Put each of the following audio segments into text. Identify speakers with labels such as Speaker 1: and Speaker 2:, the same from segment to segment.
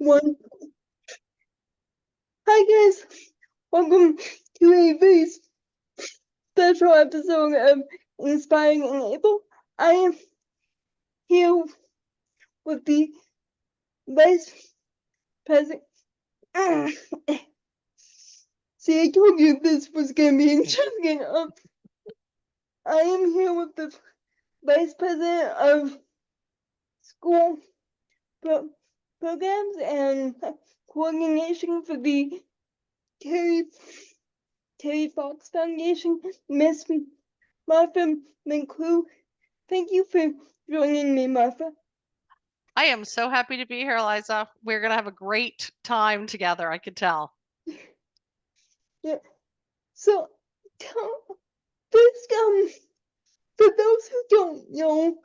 Speaker 1: One. Hi guys, welcome to a very special episode of Inspiring and Able. I am here with the Vice President. See, I told you this was going to be interesting. I am here with the Vice President of School Programs and Coordination for the Terry Fox Foundation, Miss Martha McClue. Thank you for joining me, Martha.
Speaker 2: I am so happy to be here, Eliza. We're going to have a great time together, I could tell.
Speaker 1: Yeah. So, first, for those who don't know,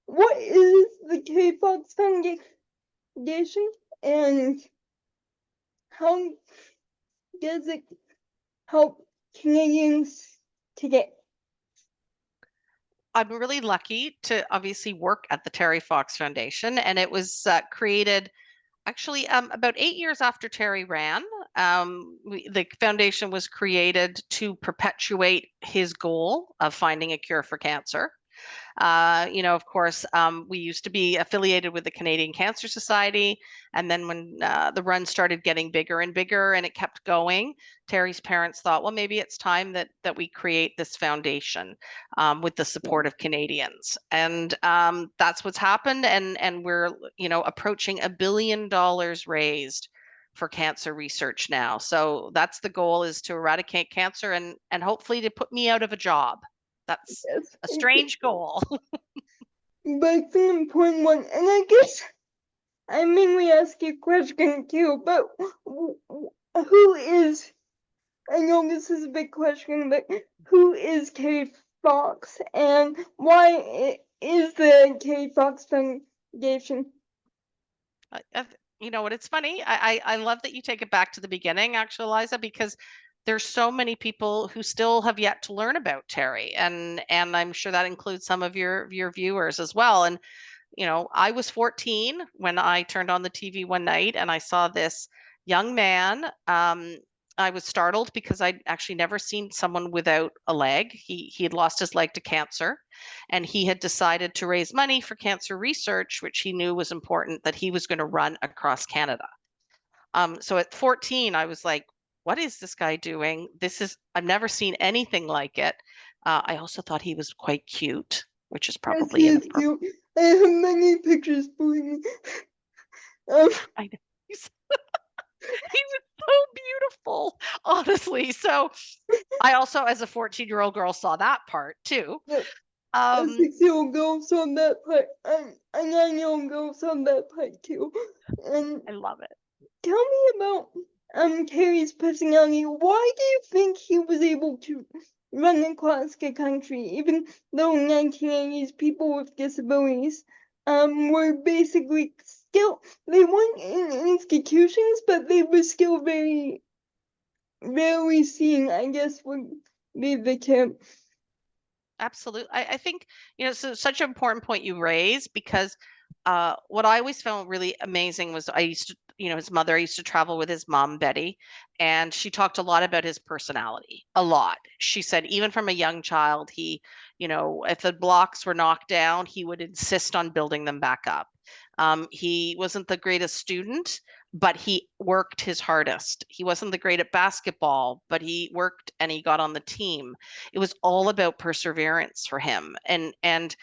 Speaker 1: what is the Terry Fox Foundation and how does it help Canadians today?
Speaker 2: I'm really lucky to obviously work at the Terry Fox Foundation, and it was created actually about 8 years after Terry ran. The foundation was created to perpetuate his goal of finding a cure for cancer. Of course, we used to be affiliated with the Canadian Cancer Society. And then when the run started getting bigger and bigger and it kept going, Terry's parents thought, well, maybe it's time that we create this foundation with the support of Canadians. And that's what's happened. And we're, approaching $1 billion raised for cancer research now. So that's the goal, is to eradicate cancer and hopefully to put me out of a job. That's a strange goal.
Speaker 1: But it's an important one. And I guess I mainly ask you a question too, but who is, I know this is a big question, but who is Terry Fox and why is the Terry Fox Foundation?
Speaker 2: You know what? It's funny. I love that you take it back to the beginning, actually, Eliza, because there's so many people who still have yet to learn about Terry, and I'm sure that includes some of your viewers as well. And I was 14 when I turned on the TV one night and I saw this young man. I was startled because I'd actually never seen someone without a leg. He had lost his leg to cancer, and he had decided to raise money for cancer research, which he knew was important, that he was going to run across Canada. So at 14, I was like, what is this guy doing? I've never seen anything like it. I also thought he was quite cute, which is probably
Speaker 1: Yes, cute. I have many pictures for you.
Speaker 2: I know. He was so beautiful, honestly. So I also, as a 14-year-old girl, saw that part too.
Speaker 1: A 6-year-old girl saw that part, and a 9-year-old girl saw that part too. And
Speaker 2: I love it.
Speaker 1: tell me about Terry's personality. Why do you think he was able to run across the country, even though in 1980s people with disabilities were basically still, they weren't in institutions, but they were still very rarely seen, I guess would be the term.
Speaker 2: Absolutely. I think, so such an important point you raise, because what I always found really amazing was I used to, his mother, I used to travel with his mom, Betty, and she talked a lot about his personality, a lot. She said, even from a young child, he, if the blocks were knocked down, he would insist on building them back up. He wasn't the greatest student, but he worked his hardest. He wasn't the great at basketball, but he worked and he got on the team. It was all about perseverance for him, and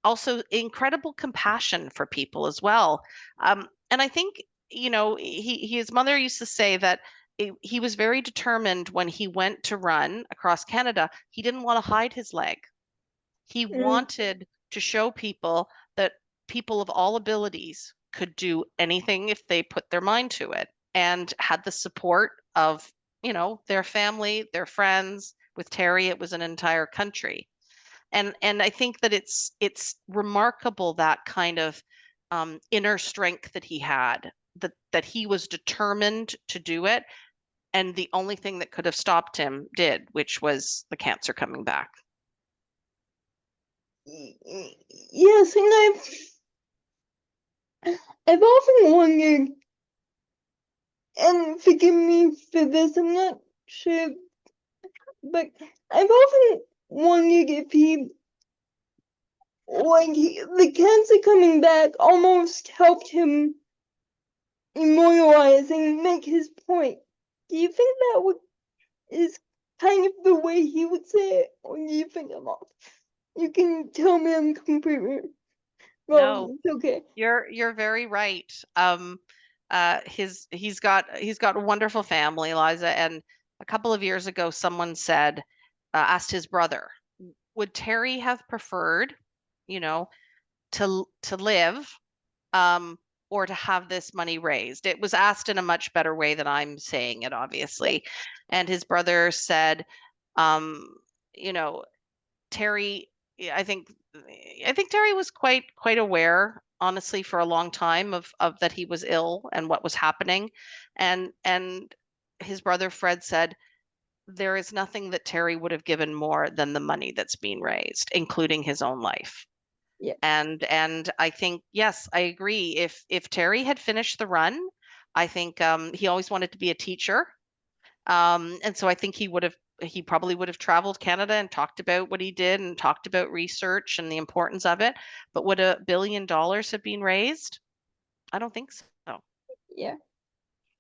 Speaker 2: also incredible compassion for people as well. And I think, his mother used to say that he was very determined when he went to run across Canada. He didn't want to hide his leg. He wanted to show people that people of all abilities could do anything if they put their mind to it, and had the support of, their family, their friends. With Terry, it was an entire country. And I think that it's remarkable, that kind of inner strength that he had, that he was determined to do it, and the only thing that could have stopped him did, which was the cancer coming back.
Speaker 1: Yes, and I've often wondered, and forgive me for this, I'm not sure, but I've often wondered if the cancer coming back almost helped him immortalize and make his point. Do you think that is kind of the way he would say it, or do you think I'm off? You can tell me I'm completely wrong.
Speaker 2: No,
Speaker 1: It's okay.
Speaker 2: you're very right. He's got a wonderful family, Liza. And a couple of years ago, someone said, asked his brother, would Terry have preferred, you know, to live, or to have this money raised? It was asked in a much better way than I'm saying it, obviously. And his brother said, um, you know, Terry, I think Terry was quite aware, honestly, for a long time of that he was ill and what was happening. And his brother Fred said there is nothing that Terry would have given more than the money that's being raised, including his own life.
Speaker 1: Yeah.
Speaker 2: And I think, yes, I agree. If Terry had finished the run, I think he always wanted to be a teacher. And so I think he probably would have traveled Canada and talked about what he did and talked about research and the importance of it. But would $1 billion have been raised? I don't think so.
Speaker 1: Yeah.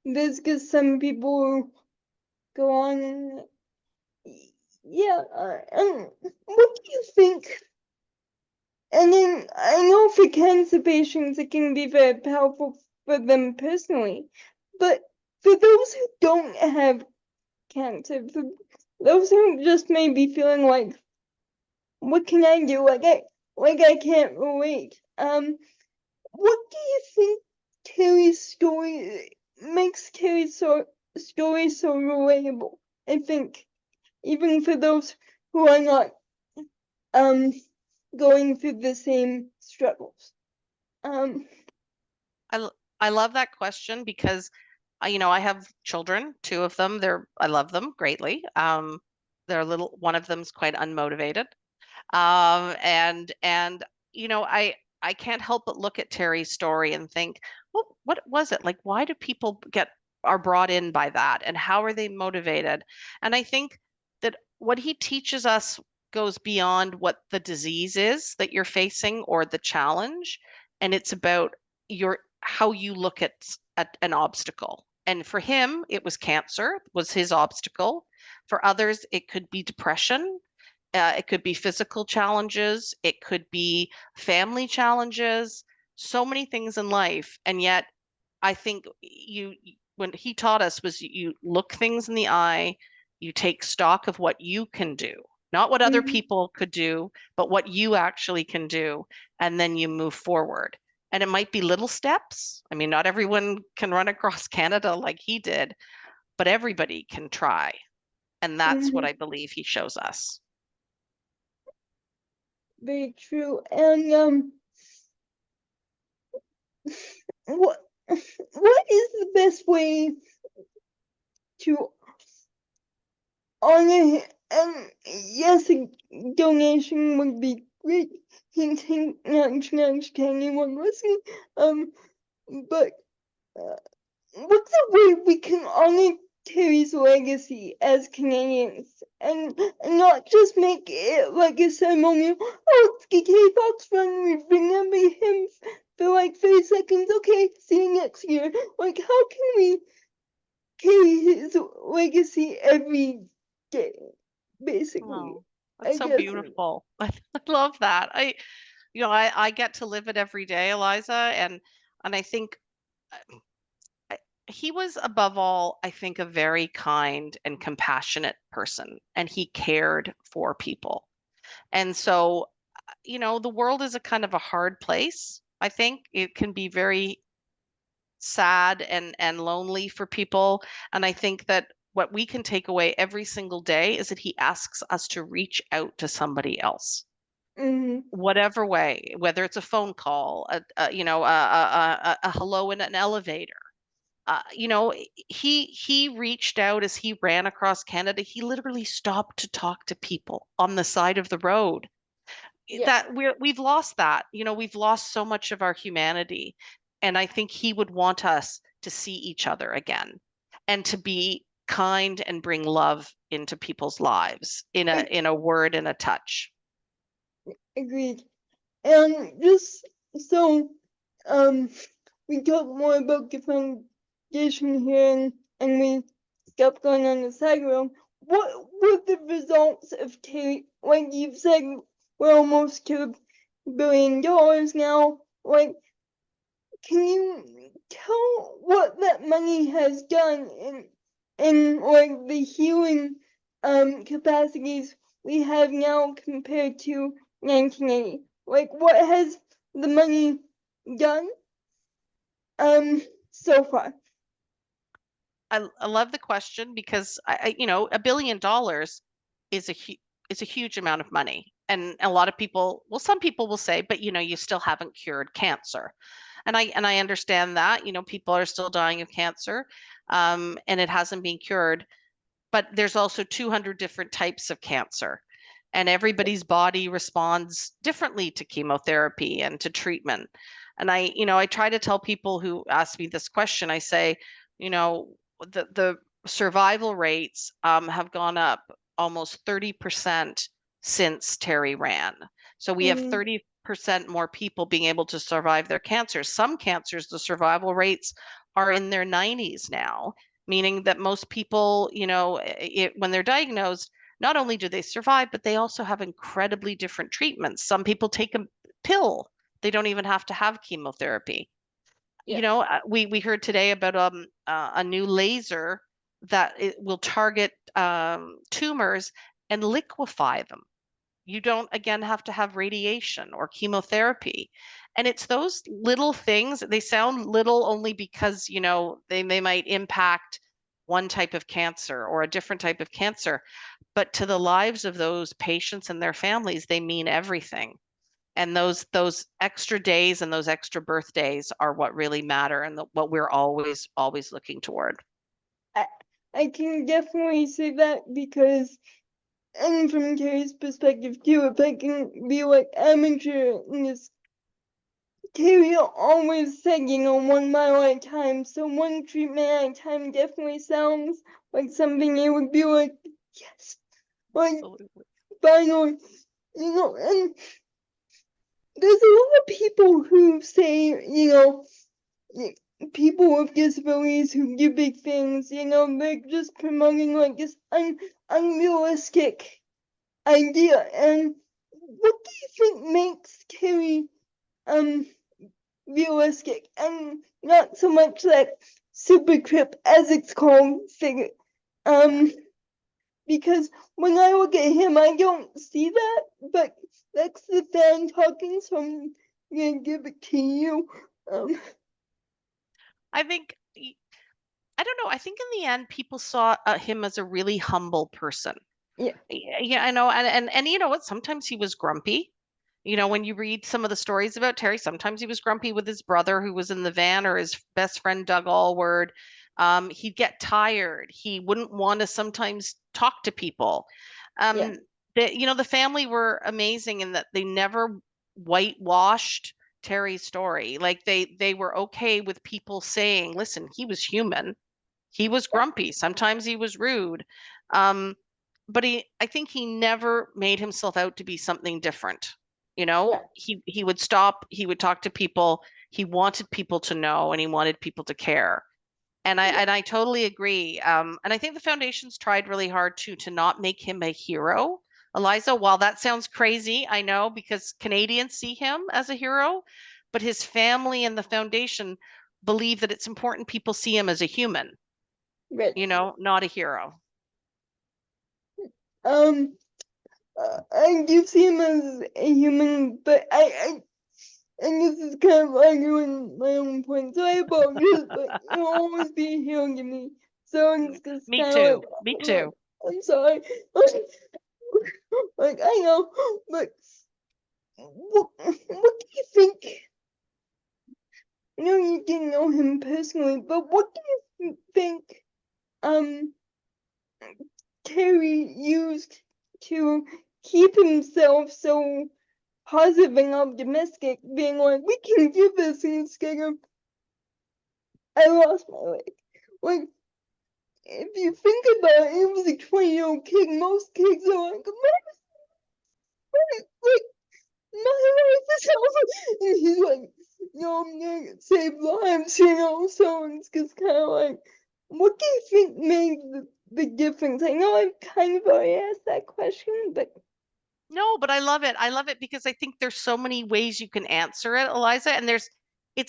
Speaker 1: That's because some people go on and yeah, and what do you think? And then I know for cancer patients it can be very powerful for them personally, but for those who don't have cancer, for those who just may be feeling like, what can I do? Like I can't relate. What do you think Terry's story makes Terry's story so relatable? I think even for those who are not um going through the same struggles. Um,
Speaker 2: I love that question because I have children, two of them. I love them greatly. They're a little, one of them's quite unmotivated. And I can't help but look at Terry's story and think, well, what was it like? Why do people are brought in by that, and how are they motivated? And I think that what he teaches us goes beyond what the disease is that you're facing or the challenge, and it's about how you look at an obstacle. And for him, it was cancer was his obstacle. For others, it could be depression, it could be physical challenges, it could be family challenges, so many things in life. And yet, I think when he taught us was you look things in the eye, you take stock of what you can do, not what other
Speaker 1: mhm.
Speaker 2: people could do, but what you actually can do, and then you move forward. And it might be little steps. I mean, not everyone can run across Canada like he did, but everybody can try. And that's what I believe he shows us.
Speaker 1: Very true. And what what is the best way to honor him? And yes, a donation would be great. Hinting, nudge to anyone listening. But uh, what's a way we can honor Terry's legacy as Canadians and not just make it like a ceremonial, oh, it's the Terry Fox Run, we remember him for like 30 seconds, okay, see you next year. Like, how can we carry his legacy every day, basically?
Speaker 2: Oh, that's
Speaker 1: I
Speaker 2: so
Speaker 1: guess.
Speaker 2: beautiful. I love that. I get to live it every day, Eliza, and I think he was above all, I think, a very kind and compassionate person, and he cared for people. And so, the world is a kind of a hard place. I think it can be very sad and lonely for people. And I think that what we can take away every single day is that he asks us to reach out to somebody else,
Speaker 1: Mm-hmm.
Speaker 2: whatever way, whether it's a phone call, a hello in an elevator. He reached out as he ran across Canada. He literally stopped to talk to people on the side of the road.
Speaker 1: Yeah.
Speaker 2: That we've lost that. We've lost so much of our humanity. And I think he would want us to see each other again and to be kind and bring love into people's lives in a word and a touch.
Speaker 1: Agreed. And just so we talk more about the foundation here and we stop going on the side road. What were the results of Terry? Like you've said, we're almost to $1 billion now. Like, can you tell what that money has done in like the healing capacities we have now compared to 1980? Like, what has the money done so far?
Speaker 2: I love the question because $1 billion is a huge amount of money. And a lot of people, well, some people will say, but you still haven't cured cancer. And I understand that, people are still dying of cancer, and it hasn't been cured. But there's also 200 different types of cancer, and everybody's body responds differently to chemotherapy and to treatment. And I try to tell people who ask me this question, I say, the survival rates have gone up almost 30% since Terry ran. So we have 30% more people being able to survive their cancers. Some cancers, the survival rates are in their 90s now, meaning that most people, when they're diagnosed, not only do they survive, but they also have incredibly different treatments. Some people take a pill. They don't even have to have chemotherapy. We heard today about a new laser that it will target tumors and liquefy them. You don't again have to have radiation or chemotherapy. And it's those little things, they sound little only because they might impact one type of cancer or a different type of cancer, but to the lives of those patients and their families, they mean everything. And those extra days and those extra birthdays are what really matter, and what we're always looking toward.
Speaker 1: I can definitely say that because, and from Terry's perspective too, if I can be like amateur in this, Terry always said, 1 mile at a time. So one treatment at a time definitely sounds like something you would be like, yes, like finally, and there's a lot of people who say, people with disabilities who do big things, they're just promoting like this unrealistic idea. And what do you think makes Terry realistic and not so much that super crip, as it's called, figure? Because when I look at him, I don't see that, but that's the fan talking, so I'm gonna give it to you.
Speaker 2: I think, I don't know, I think in the end, people saw him as a really humble person. Yeah, I know. And you know what? Sometimes he was grumpy. When you read some of the stories about Terry, sometimes he was grumpy with his brother who was in the van, or his best friend, Doug Allward. He'd get tired. He wouldn't want to sometimes talk to people. The family were amazing in that they never whitewashed Terry's story. Like they were okay with people saying, listen, he was human. He was grumpy. Sometimes he was rude. But I think he never made himself out to be something different. He would stop, he would talk to people, he wanted people to know, and he wanted people to care. And I totally agree. And I think the foundation's tried really hard to not make him a hero. Eliza, while that sounds crazy, I know, because Canadians see him as a hero, but his family and the foundation believe that it's important people see him as a human, not a hero.
Speaker 1: I do see him as a human, but and this is kind of arguing my own point, so I apologize, but you'll always be a hero to me. So it's just
Speaker 2: Me too. Me too.
Speaker 1: I'm sorry. Like, I know, but what do you think? I know you didn't know him personally, but what do you think Terry used to keep himself so positive and optimistic, being like, we can do this instead of I lost my leg. Like, if you think about it, it was a 20-year-old kid. Most kids are like, like, my life is over. And he's like, no, I'm gonna save lives, you know? So it's just kind of like, what do you think made the difference? I know I've kind of already asked that question, but
Speaker 2: No, but I love it. I love it because I think there's so many ways you can answer it, Eliza, and it's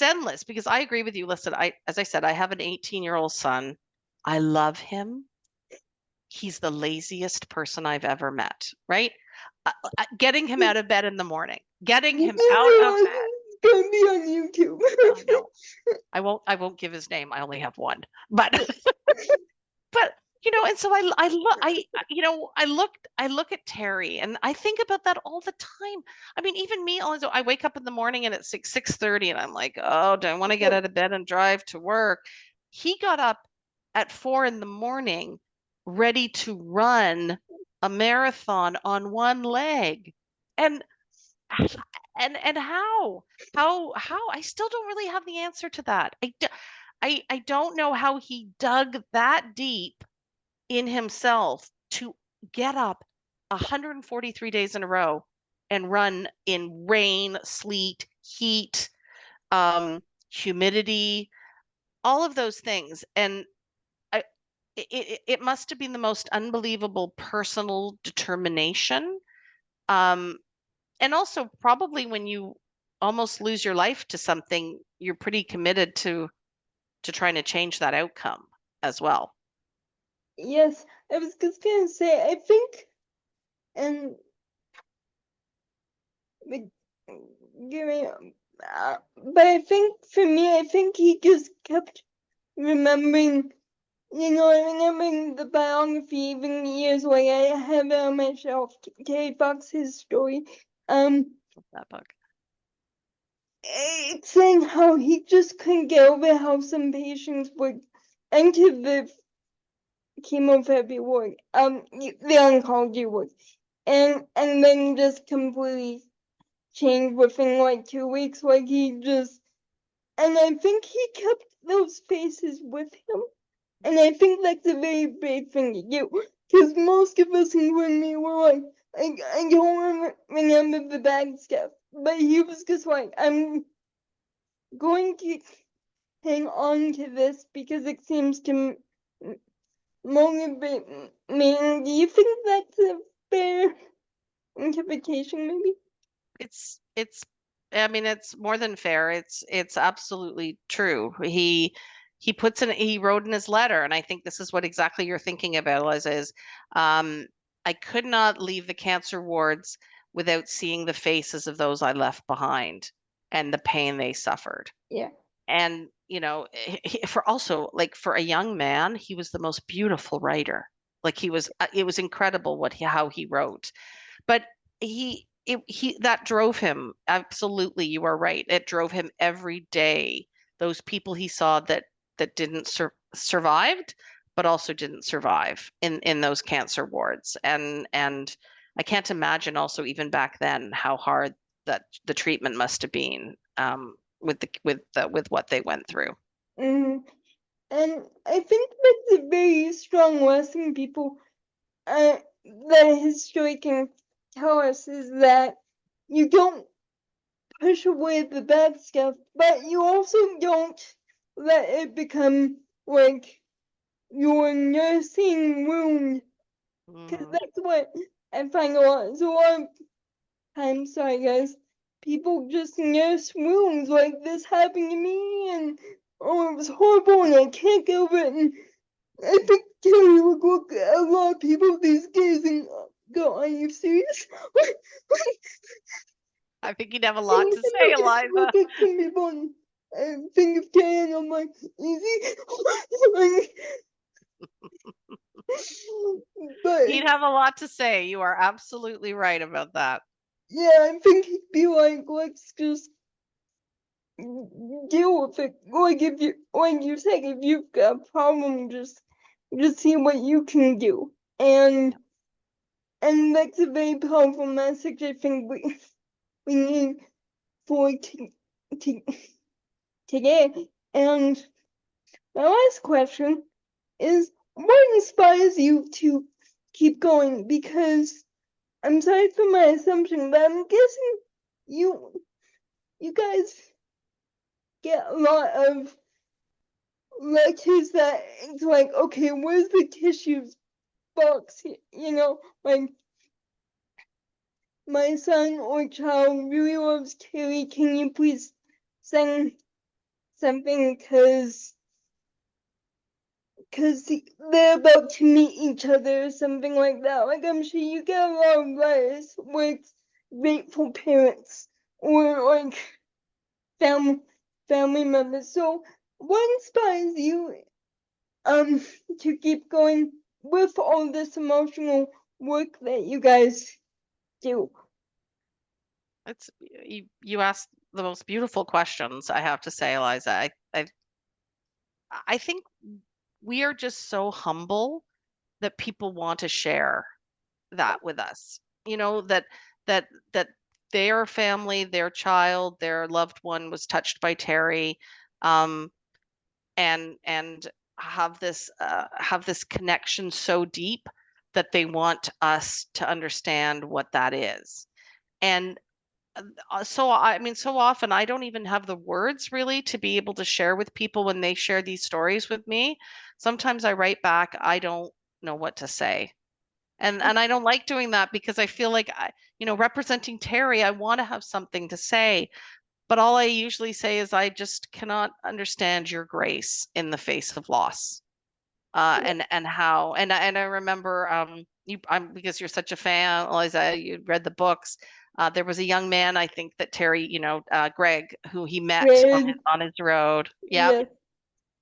Speaker 2: endless because I agree with you. Listen, as I said, I have an 18-year-old son. I love him. He's the laziest person I've ever met, right? Getting him out of bed in the morning, getting
Speaker 1: you
Speaker 2: him out of
Speaker 1: realize
Speaker 2: bed.
Speaker 1: it's gonna be on YouTube.
Speaker 2: I know. I won't give his name. I only have one. But but and so I look I look at Terry and I think about that all the time. I mean, even me, also, I wake up in the morning and it's 6:30 and I'm like, oh, do I want to get out of bed and drive to work? He got up at 4 in the morning, ready to run a marathon on one leg. And and how I still don't really have the answer to that. I don't know how he dug that deep in himself to get up 143 days in a row and run in rain, sleet, heat, humidity, all of those things. And it must have been the most unbelievable personal determination. Um, and also probably when you almost lose your life to something, you're pretty committed to trying to change that outcome as well.
Speaker 1: Yes, I was just gonna say, I think, and like, give me, but I think for me, I think he just kept remembering, remembering the biography even years later. I have it on my shelf, Terry Fox, his story.
Speaker 2: That book.
Speaker 1: It's saying how he just couldn't get over how some patients would enter the chemotherapy ward, the oncology ward, and then just completely changed within like 2 weeks. Like he just, and I think he kept those faces with him, and I think that's a very brave thing to do, because most of us, including me, were like, I don't remember the bad stuff, but he was just like, I'm going to hang on to this because it seems to motivate me. Do you think that's a fair interpretation, maybe?
Speaker 2: It's I mean, it's more than fair. It's absolutely true. He wrote in his letter, and I think this is what exactly you're thinking about, Liz, is I could not leave the cancer wards without seeing the faces of those I left behind and the pain they suffered.
Speaker 1: Yeah.
Speaker 2: And for also, like, for a young man, he was the most beautiful writer. Like, it was incredible how he wrote. But he that drove him. Absolutely, you are right. It drove him every day. Those people he saw that didn't survived, but also didn't survive in those cancer wards. And I can't imagine also, even back then, how hard that the treatment must have been, with what they went through.
Speaker 1: Mm. And I think that's a very strong lesson people, that history can tell us, is that you don't push away the bad stuff, but you also don't let it become like your nursing wound, because that's what I find a lot. So a lot of times, sorry guys, people just nurse wounds, like this happened to me, and oh, it was horrible, and I can't get over it. And I think Terry would look at a lot of people these days and go, "Are you serious?"
Speaker 2: I think you'd have a lot to say, Eliza.
Speaker 1: Look at some people and think of Terry, and I'm like, easy. But
Speaker 2: He'd have a lot to say. You are absolutely right about that.
Speaker 1: yeah, I think he'd be like, let's just deal with it. Like if you, like you said, if you've got a problem, just see what you can do. And that's a very powerful message. I think we need for to today. And my last question is, what inspires you to keep going? Because I'm sorry for my assumption, but I'm guessing you guys get a lot of letters that it's like, okay, where's the tissues box? You know, like, my son or child really loves Terry. Can you please send something? Because they're about to meet each other or something like that. Like, I'm sure you get a lot of letters with grateful parents or like family members. So what inspires you to keep going with all this emotional work that you guys do?
Speaker 2: It's you asked the most beautiful questions, I have to say, Eliza. I think we are just so humble that people want to share that with us. You know, that their family, their child, their loved one was touched by Terry, um, and have this connection so deep that they want us to understand what that is. And so I mean, so often I don't even have the words really to be able to share with people when they share these stories with me. Sometimes I write back, I don't know what to say. And I don't like doing that because I feel like representing Terry, I want to have something to say, but all I usually say is I just cannot understand your grace in the face of loss. And how and I remember because you're such a fan, Eliza, you read the books. There was a young man, I think that Terry, Greg, who he met
Speaker 1: Greg,
Speaker 2: on his road. Yep.
Speaker 1: yes,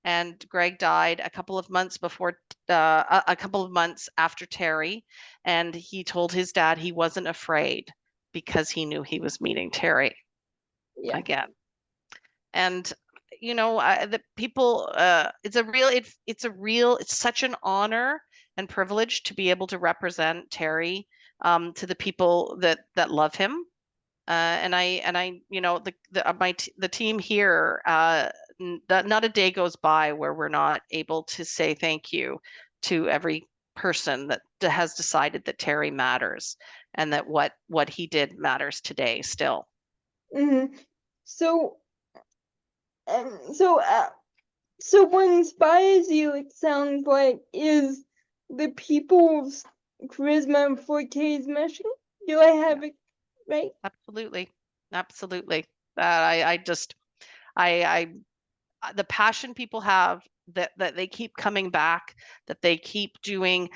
Speaker 2: And Greg died a couple of months before, a couple of months after Terry, and he told his dad he wasn't afraid because he knew he was meeting Terry
Speaker 1: yeah.
Speaker 2: again. And the people, it's such an honor and privilege to be able to represent Terry, to the people that love him. And I the team here, not a day goes by where we're not able to say thank you to every person that has decided that Terry matters, and that what he did matters today still.
Speaker 1: Mm-hmm. So, so, so what inspires you, it sounds like, is the people's charisma for Terry's mission. Do I have it right?
Speaker 2: Absolutely. Absolutely. I just, I, the passion people have, that they keep coming back, that they keep doing,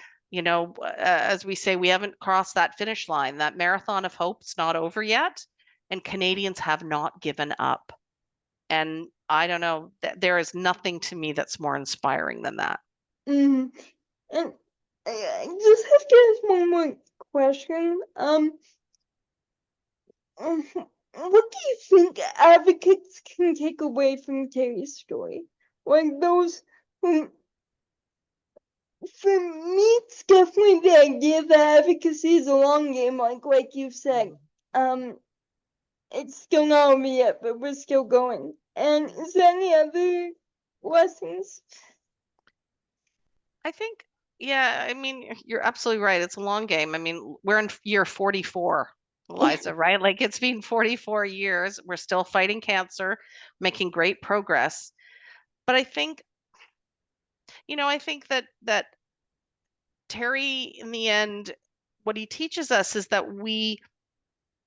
Speaker 2: as we say, we haven't crossed that finish line. That marathon of hope's not over yet, and Canadians have not given up. And I don't know, there is nothing to me that's more inspiring than that.
Speaker 1: Mm-hmm. And I just have to ask one more question. What do you think advocates can take away from Terry's story? Like those who, for me, it's definitely the idea that advocacy is a long game. Like you said, it's still not over yet, but we're still going. And is there any other lessons?
Speaker 2: I think, yeah, I mean, you're absolutely right. It's a long game. I mean, we're in year 44, Eliza, right? Like, it's been 44 years. We're still fighting cancer, making great progress. But I think that Terry, in the end, what he teaches us is that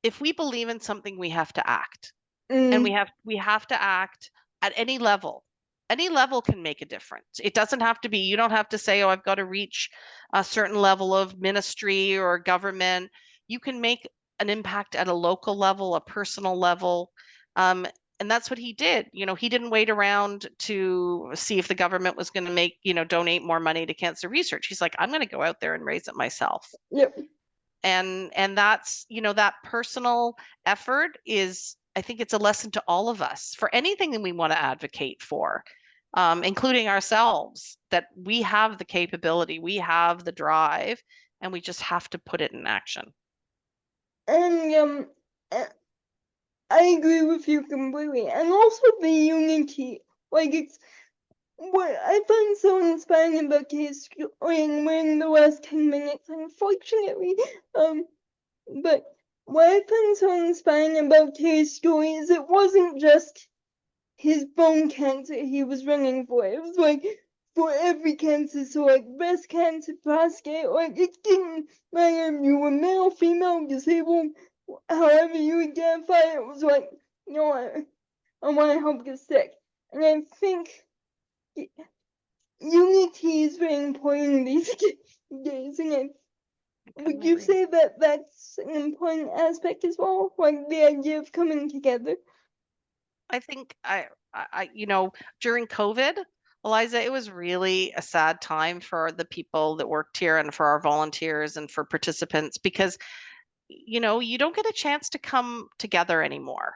Speaker 2: if we believe in something, we have to act. And
Speaker 1: Mm,
Speaker 2: we have to act at any level. Any level can make a difference. It doesn't have to be, you don't have to say, oh, I've got to reach a certain level of ministry or government. You can make an impact at a local level, a personal level. And that's what he did. He didn't wait around to see if the government was going to donate more money to cancer research. He's like, I'm going to go out there and raise it myself.
Speaker 1: yep.
Speaker 2: And that's, that personal effort is, I think it's a lesson to all of us for anything that we want to advocate for, including ourselves, that we have the capability, we have the drive, and we just have to put it in action.
Speaker 1: And I agree with you completely. And also the unity. Like what I find so inspiring about his story, and we're in the last 10 minutes, unfortunately, but what I find so inspiring about his story is it wasn't just his bone cancer he was running for. It was like for every cancer, so like breast cancer, prostate, like it didn't matter if you were male, female, disabled, however you identify. It was like, you know what, I want to help the sick. And I think unity is very important these days. And would you say that that's an important aspect as well, like the idea of coming together?
Speaker 2: I think you know, during COVID, Eliza, it was really a sad time for the people that worked here and for our volunteers and for participants because, you know, you don't get a chance to come together anymore.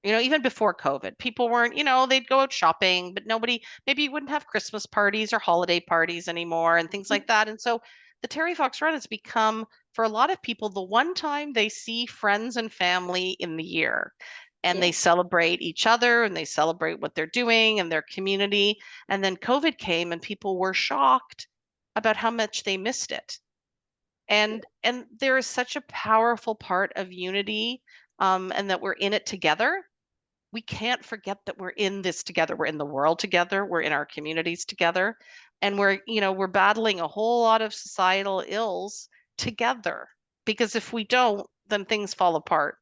Speaker 2: You know, even before COVID, people weren't, you know, they'd go out shopping, but nobody, maybe you wouldn't have Christmas parties or holiday parties anymore and things like that. And so the Terry Fox Run has become, for a lot of people, the one time they see friends and family in the year. And they celebrate each other and they celebrate what they're doing and their community. And then COVID came and people were shocked about how much they missed it. And there is such a powerful part of unity, and that we're in it together. We can't forget that we're in this together. We're in the world together. We're in our communities together, and we're, you know, we're battling a whole lot of societal ills together. Because if we don't, then things fall apart.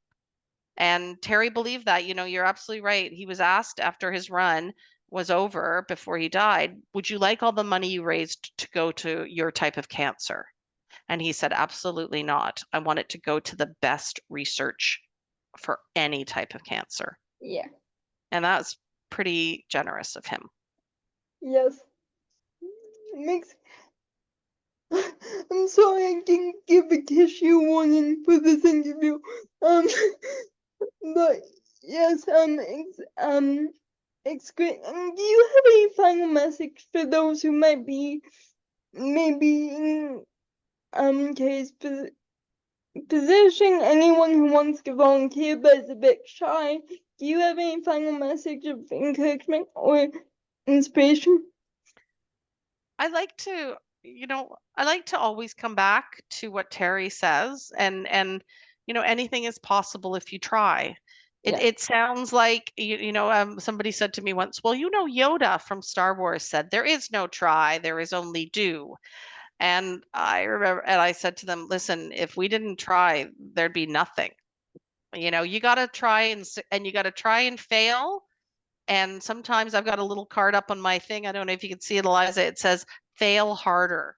Speaker 2: And Terry believed that. You know, you're absolutely right. He was asked after his run was over, before he died, would you like all the money you raised to go to your type of cancer? And he said, absolutely not. I want it to go to the best research for any type of cancer.
Speaker 1: Yeah.
Speaker 2: And that's pretty generous of him.
Speaker 1: Yes. It makes. I'm sorry I didn't give a tissue warning for this interview. But yes, it's great. Do you have any final message for those who might be maybe in Kay's position? Anyone who wants to volunteer but is a bit shy? Do you have any final message of encouragement or inspiration?
Speaker 2: I like to, you know, I like to always come back to what Terry says, and you know, anything is possible if you try. It sounds like, you know, somebody said to me once, well, you know, Yoda from Star Wars said there is no try, there is only do. And I remember, and I said to them, listen, if we didn't try, there'd be nothing. You know, you got to try and you got to try and fail. And sometimes I've got a little card up on my thing. I don't know if you can see it, Eliza. It says fail harder.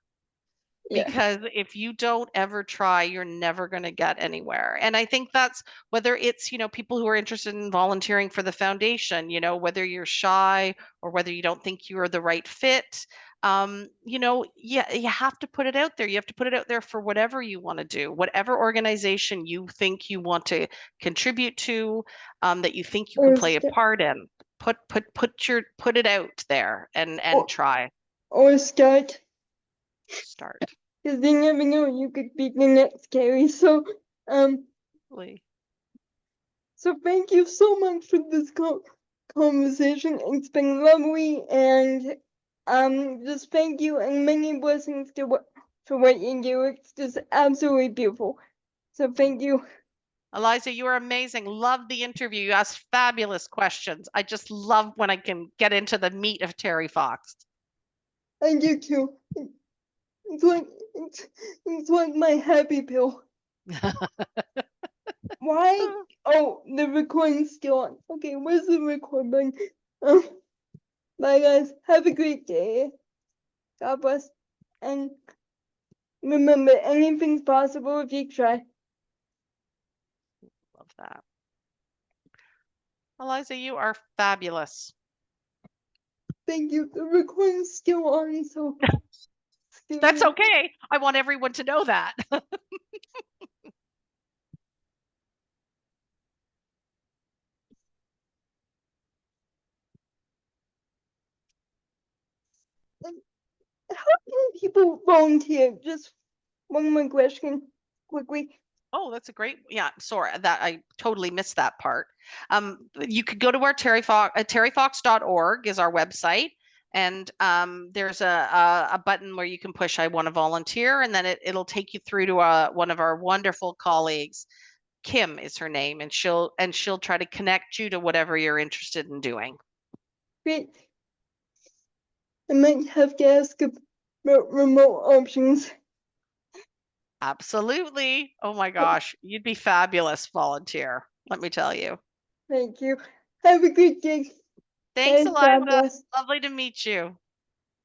Speaker 2: Because if you don't ever try, you're never going to get anywhere. And I think that's, whether it's, you know, people who are interested in volunteering for the foundation, you know, whether you're shy or whether you don't think you're the right fit, you know, yeah, you have to put it out there. You have to put it out there for whatever you want to do, whatever organization you think you want to contribute to, that you think you can play a part in. Put it out there and try.
Speaker 1: Or start.
Speaker 2: Start.
Speaker 1: Because you never know, you could be the next Carrie. So, so thank you so much for this conversation. It's been lovely, and just thank you and many blessings to for what you do. It's just absolutely beautiful. So thank you.
Speaker 2: Eliza, you are amazing. Love the interview. You asked fabulous questions. I just love when I can get into the meat of Terry Fox.
Speaker 1: I do too. It's like my happy pill. Why? Oh, the recording's still on. Okay, where's the record button? Bye guys. Have a great day. God bless. And remember, anything's possible if you try.
Speaker 2: Love that. Eliza, you are fabulous.
Speaker 1: Thank you. The recording's still on, so.
Speaker 2: That's okay. I want everyone to know that.
Speaker 1: How can people volunteer? Just one more question, quickly.
Speaker 2: Oh, that's a great, yeah, sorry, that I totally missed that part. You could go to our terryfox.org is our website. And there's a button where you can push I want to volunteer, and then it'll take you through to one of our wonderful colleagues. Kim is her name, and she'll try to connect you to whatever you're interested in doing.
Speaker 1: Great. I might have to ask about remote options.
Speaker 2: Absolutely. Oh my gosh, you'd be fabulous volunteer, let me tell you.
Speaker 1: Thank you. Have a good day.
Speaker 2: Thanks,
Speaker 1: Bye,
Speaker 2: Eliza.
Speaker 1: Douglas.
Speaker 2: Lovely to meet you.